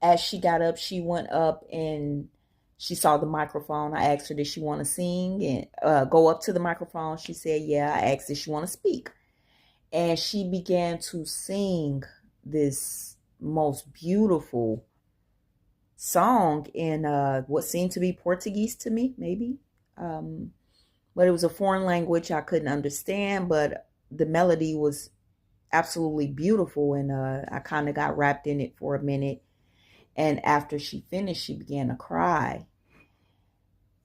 as she got up, she went up and she saw the microphone. I asked her, did she want to sing and go up to the microphone? She said, yeah. I asked, did she want to speak? And she began to sing this most beautiful song in what seemed to be Portuguese to me, maybe. But it was a foreign language I couldn't understand, but the melody was absolutely beautiful. And I kind of got wrapped in it for a minute. And after she finished, she began to cry.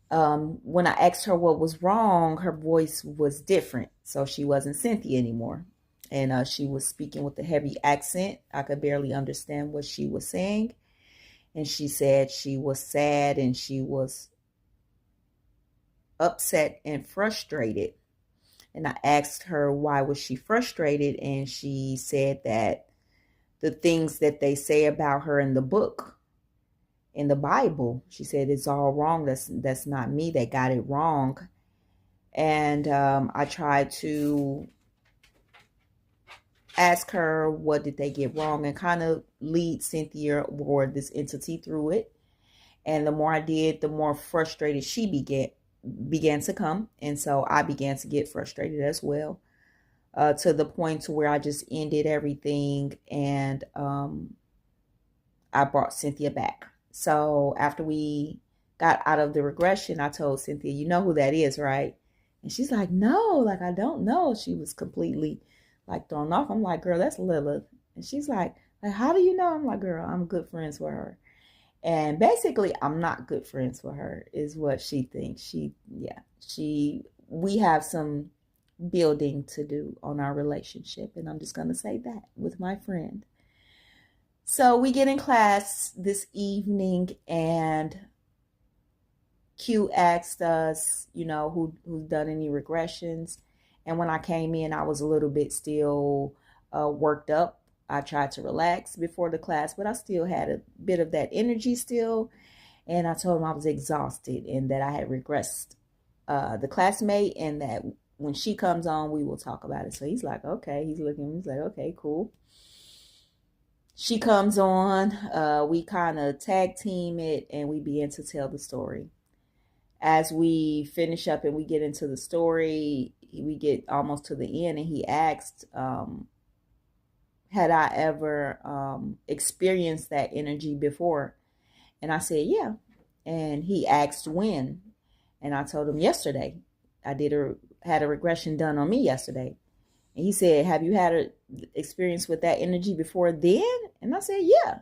When I asked her what was wrong, her voice was different. So she wasn't Cynthia anymore. And she was speaking with a heavy accent. I could barely understand what she was saying. And she said she was sad and she was upset and frustrated. And I asked her why was she frustrated, and she said that the things that they say about her in the book, in the Bible, she said it's all wrong. That's not me. They got it wrong. And I tried to ask her what did they get wrong and kind of lead Cynthia or this entity through it. And the more I did, the more frustrated she began to come. And so I began to get frustrated as well, to the point to where I just ended everything. And I brought Cynthia back. So after we got out of the regression, I told Cynthia, you know who that is, right? And she's like, no, like, I don't know. She was completely like thrown off. I'm like, girl, that's Lilith. And she's like, how do you know? I'm like, girl, I'm good friends with her. And basically, I'm not good friends with her, is what she thinks. We have some building to do on our relationship. And I'm just going to say that with my friend. So we get in class this evening, and Q asked us, who's done any regressions. And when I came in, I was a little bit still worked up. I tried to relax before the class, but I still had a bit of that energy still. And I told him I was exhausted and that I had regressed the classmate, and that when she comes on, we will talk about it. So he's like, okay. He's looking, he's like, okay, cool. She comes on, we kind of tag team it, and we begin to tell the story. As we finish up and we get into the story, we get almost to the end, and he asked, had I ever experienced that energy before? And I said, yeah. And he asked when. And I told him yesterday. I had a regression done on me yesterday. And he said, have you had an experience with that energy before then? And I said, yeah.